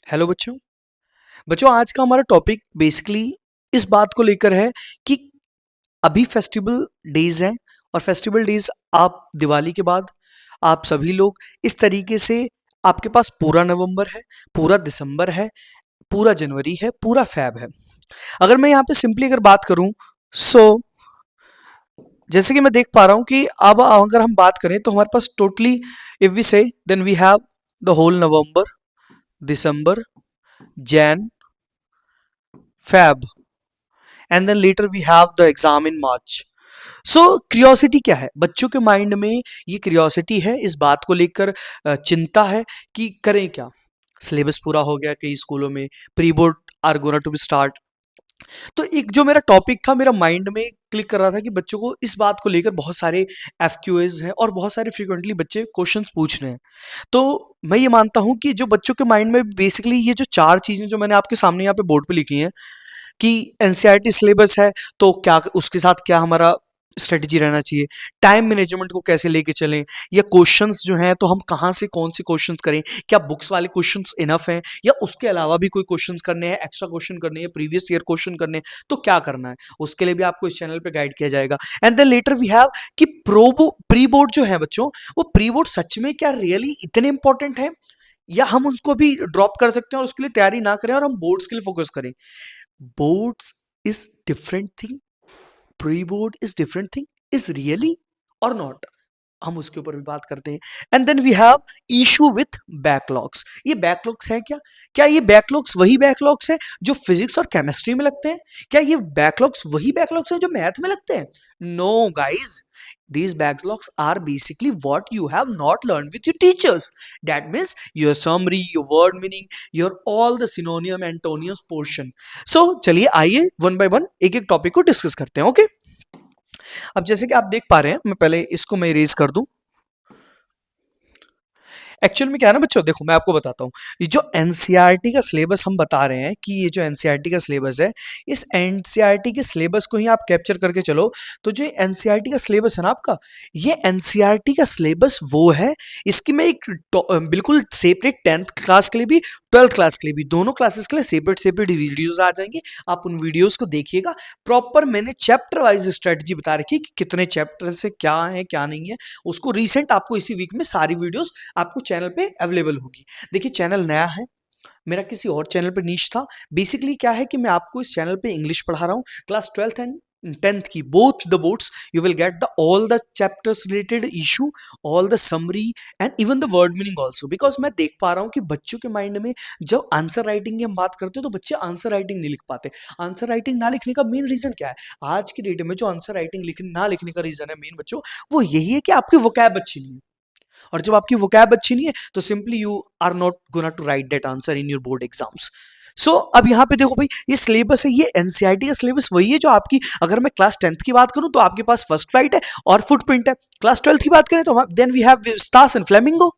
Hello बच्चों। बच्चों आज का हमारा टॉपिक बेसिकली इस बात को लेकर है कि अभी फेस्टिवल डेज हैं और फेस्टिवल डेज आप दिवाली के बाद आप सभी लोग इस तरीके से आपके पास पूरा नवंबर है, पूरा दिसंबर है, पूरा जनवरी है, पूरा फैब है। अगर मैं यहाँ पे सिंपली अगर बात करूँ सो जैसे कि मैं देख पा रहा हूँ कि अब अगर हम बात करें तो हमारे पास totally if we say then we have the whole November, December, Jan, Feb and then later we have the exam in March. So curiosity क्या है बच्चों के माइंड में? ये क्रियोसिटी है, इस बात को लेकर चिंता है कि करें क्या। सिलेबस पूरा हो गया कई स्कूलों में, pre board are gonna to be start. तो एक जो मेरा टॉपिक था मेरा माइंड में क्लिक कर रहा था कि बच्चों को इस बात को लेकर बहुत सारे एफक्यूएज हैं और बहुत सारे फ्रिक्वेंटली बच्चे क्वेश्चंस पूछ रहे हैं। तो मैं ये मानता हूं कि जो बच्चों के माइंड में बेसिकली ये जो चार चीजें जो मैंने आपके सामने यहाँ पे बोर्ड पे लिखी हैं कि एनसीईआरटी सिलेबस है तो क्या उसके साथ क्या हमारा स्ट्रेटजी रहना चाहिए, टाइम मैनेजमेंट को कैसे लेके चलें, या क्वेश्चंस जो हैं तो हम कहाँ से कौन से क्वेश्चंस करें, क्या बुक्स वाले क्वेश्चंस इनफ हैं या उसके अलावा भी कोई क्वेश्चंस करने हैं, एक्स्ट्रा क्वेश्चन करने हैं, प्रीवियस ईयर क्वेश्चन करने हैं, तो क्या करना है उसके लिए भी आपको इस चैनल पे गाइड किया जाएगा। And then later we have कि प्री बोर्ड जो है बच्चों, वो प्री बोर्ड सच में क्या रियली इतने इंपॉर्टेंट है या हम उसको भी ड्रॉप कर सकते हैं और उसके लिए तैयारी ना करें और हम बोर्ड्स के लिए फोकस करें। Boards is different thing, pre board is different thing, is really or not, हम उसके ऊपर भी बात करते हैं। And then we have issue with backlogs. ये बैकलॉग्स है क्या? क्या ये बैकलॉग्स वही बैकलॉग्स है जो फिजिक्स और केमिस्ट्री में लगते हैं? क्या ये बैकलॉग्स वही बैकलॉग्स है जो मैथ में लगते हैं? No guys, these backlogs are basically what you have not learned with your teachers. That means your summary, your word meaning, your all the synonym antonyms portion. So चलिए आइए one by one एक एक topic को discuss करते हैं। Okay, अब जैसे कि आप देख पा रहे हैं, मैं पहले इसको मैं इरेज कर दूं। एक्चुअल में क्या है ना बच्चों, देखो मैं आपको बताता हूँ, ये जो एनसीईआरटी का सिलेबस हम बता रहे हैं कि ये जो एनसीईआरटी का सिलेबस है, इस एनसीईआरटी के सिलेबस को ही आप कैप्चर करके चलो तो जो एनसीईआरटी का सिलेबस है ना आपका, ये एनसीईआरटी का सिलेबस वो है, इसकी मैं एक बिल्कुल सेपरेट 10th क्लास के लिए भी 12th क्लास के लिए भी, दोनों क्लासेस के लिए सेपरेट सेपरेट वीडियोज आ जाएंगे। आप उन वीडियोज को देखिएगा। प्रॉपर मैंने चैप्टर वाइज स्ट्रेटजी बता रखी है कि कितने चैप्टर से क्या है क्या नहीं है। उसको रिसेंट आपको इसी वीक में सारी वीडियोस आपको चैनल पे अवेलेबल होगी। देखिए चैनल नया है, मेरा किसी और चैनल पे नीच था। बेसिकली क्या है कि मैं आपको इस चैनल पे इंग्लिश पढ़ा रहा हूँ, क्लास 12th एंड 10th की both the boards. You will get the all the chapters related issue, all the summary and even the word meaning also. Because मैं देख पा रहा हूँ कि बच्चों के माइंड में जब आंसर राइटिंग की हम बात करते हैं तो बच्चे आंसर राइटिंग नहीं लिख पाते। आंसर राइटिंग ना लिखने का मेन रीजन क्या है? आज की डेट में जो आंसर राइटिंग ना लिखने का रीजन है मेन बच्चों, वो यही है कि आपकी वोकैब अच्छी नहीं है। और जब आपकी वोकैब अच्छी नहीं है तो simply you are not gonna to write that answer in your board exams. So अब यहाँ पे देखो भाई, ये सिलेबस है, ये एनसीईआरटी का सिलेबस वही है जो आपकी, अगर मैं क्लास 10th की बात करूं तो आपके पास फर्स्ट राइट है और फुटप्रिंट है। क्लास 12th की बात करें तो then we have Vistas and Flamingo,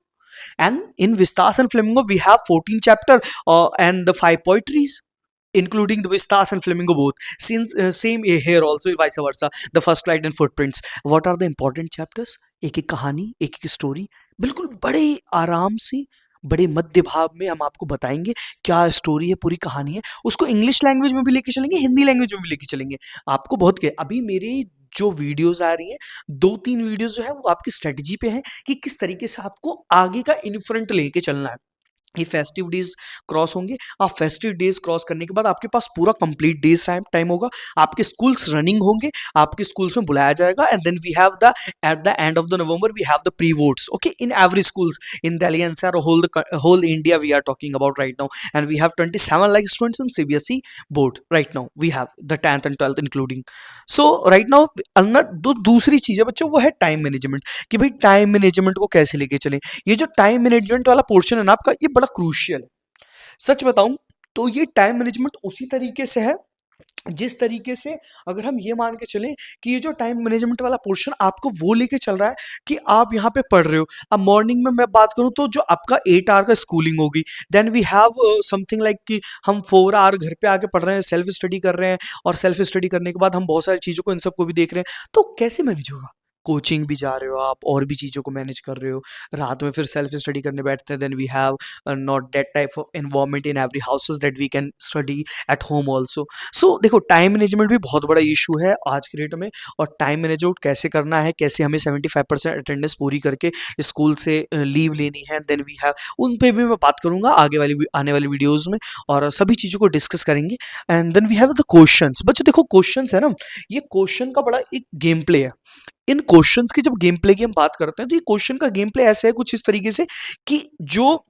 and in Vistas and Flamingo we have 14 chapter and the 5 poetries including the Vistas and Flamingo both. Since same here also vice versa, the first light and footprints. What are the important chapters? एक एक कहानी, एक एक story, बिल्कुल बड़े आराम से बड़े मध्य भाव में हम आपको बताएंगे क्या स्टोरी है, पूरी कहानी है। उसको इंग्लिश लैंग्वेज में भी लेके चलेंगे, हिंदी लैंग्वेज में भी लेके चलेंगे। आपको बहुत के अभी मेरे जो वीडियोस आ रही हैं, 2-3 वीडियोस जो है वो आपकी स्ट्रेटजी पे हैं कि किस तरीके से आपको आगे का इन्फ्रंट लेके चलना है। ये फेस्टिव डेज क्रॉस होंगे, आप फेस्टिव डेज क्रॉस करने के बाद आपके पास पूरा कंप्लीट डेज टाइम होगा, आपके स्कूल्स रनिंग होंगे, आपके स्कूल्स में बुलाया जाएगा। And then we have the at the end of the November we have the pre boards, okay, in every schools in Delhi NCR, whole India we are talking about right now. And we have 27 lakh students in CBSE board right now, we have the 10th and 12th including. So right now दूसरी चीज है बच्चों, वो है time management, कि भाई time management को कैसे लेके चलें। ये जो टाइम मैनेजमेंट वाला पोर्शन है ना आपका, ये बड़ा क्रूशियल है। सच बताऊं तो ये टाइम मैनेजमेंट उसी तरीके से है जिस तरीके से, अगर हम ये मान के चलें कि ये जो टाइम मैनेजमेंट वाला पोर्शन आपको वो लेके चल रहा है कि आप यहाँ पे पढ़ रहे हो। अब मॉर्निंग में मैं बात करूँ तो जो आपका 8 आवर का स्कूलिंग होगी, then we have something like कि हम 4 आवर घर पे आके पढ़ रहे हैं, सेल्फ स्टडी कर रहे हैं, और सेल्फ स्टडी करने के बाद हम बहुत सारी चीज़ों को इन सबको भी देख रहे हैं। तो कैसे मैनेज होगा? कोचिंग भी जा रहे हो आप, और भी चीज़ों को मैनेज कर रहे हो, रात में फिर सेल्फ स्टडी करने बैठते हैं, then we have not that type of environment in every houses that we can study at home also. So देखो, टाइम मैनेजमेंट भी बहुत बड़ा इशू है आज के डेट में। और टाइम मैनेजमेंट कैसे करना है, कैसे हमें 75% अटेंडेंस पूरी करके स्कूल से लीव लेनी है, देन वी हैव, उन पे भी मैं बात करूंगा आगे वाली आने वाली वीडियोस में, और सभी चीज़ों को डिस्कस करेंगे। And then we have the questions. बच्चों देखो, क्वेश्चंस है ना, ये क्वेश्चन का बड़ा एक गेम प्ले है। इन क्वेश्चंस की जब गेम प्ले की हम बात करते हैं, तो ये क्वेश्चन का गेम प्ले ऐसा है कुछ इस तरीके से कि जो,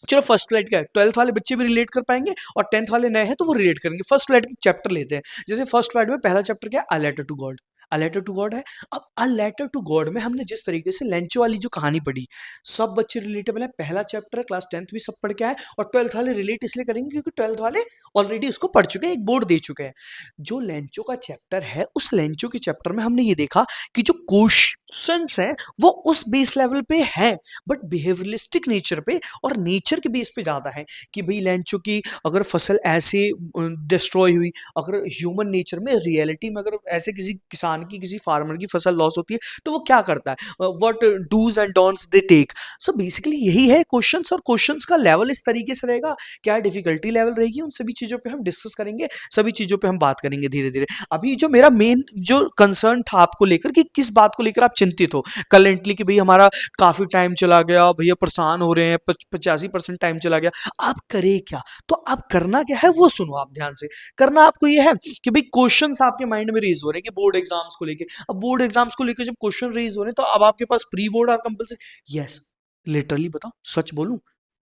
चलो फर्स्ट फ्लाइट का है, 12th वाले बच्चे भी रिलेट कर पाएंगे और 10th वाले नए हैं तो वो रिलेट करेंगे। फर्स्ट फ्लाइट के चैप्टर लेते हैं, जैसे फर्स्ट फ्लाइट में पहला चैप्टर क्या है, a letter to God. A letter to God है। अब अ लेटर टू गॉड में हमने जिस तरीके से लेंचो वाली जो कहानी पढ़ी, सब बच्चे रिलेटेबल है। पहला चैप्टर है, क्लास 10th भी सब पढ़ के आए, और 12th वाले रिलेट इसलिए करेंगे क्योंकि 12th वाले ऑलरेडी उसको पढ़ चुके हैं, एक बोर्ड दे चुके हैं। जो लेंचो का चैप्टर है, उस लेंचो के चैप्टर में हमने ये देखा कि जो क्वेश्चंस हैं वो उस बेस लेवल पे हैं, बट बिहेवियरलिस्टिक नेचर पे और नेचर के बेस पे ज्यादा है। कि भाई लेंचो की अगर फसल ऐसे डिस्ट्रॉय हुई, अगर ह्यूमन नेचर में, रियलिटी में, अगर ऐसे किसी किसान की, किसी फार्मर की फसल लॉस होती है तो वो क्या करता है, what dos and don'ts they take. So basically यही है क्वेश्चंस, और क्वेश्चंस का लेवल इस तरीके से रहेगा, क्या डिफिकल्टी लेवल रहेगी, उन सभी चीजों पे हम डिस्कस करेंगे, सभी चीजों पे हम बात करेंगे धीरे धीरे। अभी जो मेरा मेन जो कंसर्न था आपको लेकर, कि किस बात को लेकर आप चिंतित हो करेंटली, कि भाई हमारा काफी टाइम चला गया, भैया परेशान हो रहे हैं, 85% टाइम चला गया, आप करे क्या। तो आप करना क्या है वो सुनो आप ध्यान से। करना आपको ये है कि भाई क्वेश्चंस आपके माइंड में रेज हो रहे हैं कि बोर्ड एग्जाम्स को लेके, अब बोर्ड एग्जाम्स को लेकर जब क्वेश्चन रेज हो रहे हैं, तो अब आपके पास प्री बोर्ड और कंपलसरी। यस, लिटरली बताओ, सच बोलूं,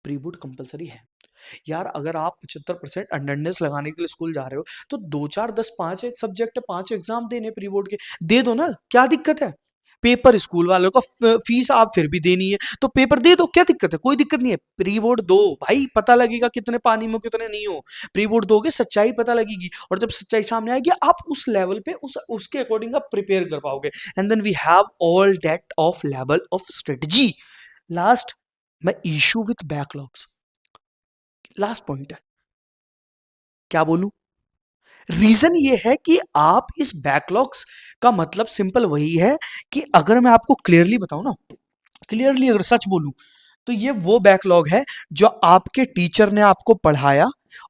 प्री बोर्ड कंपलसरी है। यार अगर आप 75% अटेंडेंस लगाने के लिए स्कूल जा रहे हो, तो 2 4 10 5 एक सब्जेक्ट है, 5 एग्जाम देने प्री बोर्ड के, दे दो ना, क्या दिक्कत है। पेपर स्कूल वालों का फीस आप फिर भी देनी है, तो पेपर दे दो, क्या दिक्कत है, कोई दिक्कत नहीं है। प्री बोर्ड दो भाई, पता लगेगा कितने पानी में हो, कितने नहीं हो। प्री बोर्ड दोगे, सच्चाई पता लगेगी, और जब सच्चाई सामने आएगी, आप उस लेवल पे उसके अकॉर्डिंग आप प्रिपेयर कर पाओगे। And then we have all that of level of strategy. Last, मैं issue with backlogs, last point है, क्या बोलूं। रीजन ये है कि आप इस बैकलॉग्स का मतलब सिंपल वही है, कि अगर मैं आपको क्लियरली बताऊं ना, क्लियरली अगर सच बोलूं, तो ये वो बैकलॉग है जो आपके टीचर ने आपको पढ़ाया,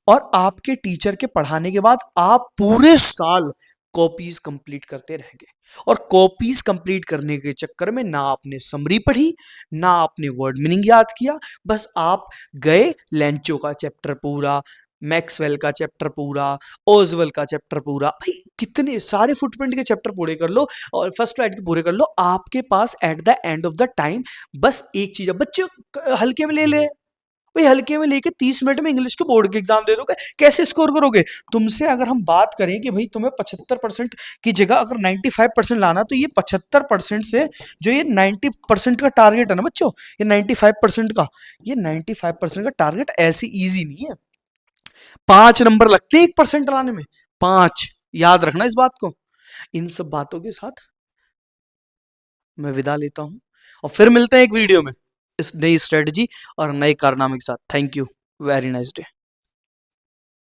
और आपके टीचर के पढ़ाने के बाद आप पूरे साल कॉपीज कंप्लीट करते रह गए। और कॉपीज कंप्लीट करने के चक्कर में ना आपने समरी पढ़ी, ना आपने वर्ड मीनिंग याद किया, बस आप गए लेंचो का चैप्टर पूरा, मैक्सवेल का चैप्टर पूरा, ओजवेल का चैप्टर पूरा, भाई कितने सारे फुटप्रिंट के चैप्टर पूरे कर लो, और फर्स्ट फ्लाइट के पूरे कर लो। आपके पास at the end of the time बस एक चीज है। बच्चे हल्के में ले ले भाई, हल्के में लेके 30 मिनट में इंग्लिश के बोर्ड के एग्जाम दे दोगे, कैसे स्कोर करोगे। तुमसे अगर हम बात करें कि भाई तुम्हें 75% की जगह अगर 95% लाना, तो ये 75% से जो ये 90% का टारगेट है ना बच्चों, ये 95% का, ये 95% का टारगेट ऐसे इजी नहीं है। 5 नंबर लगते हैं 1% लाने में, 5, याद रखना इस बात को। इन सब बातों के साथ मैं विदा लेता हूं, और फिर मिलते हैं एक वीडियो में इस नई स्ट्रेटजी और नए कारनामे के साथ। Thank you, very nice day.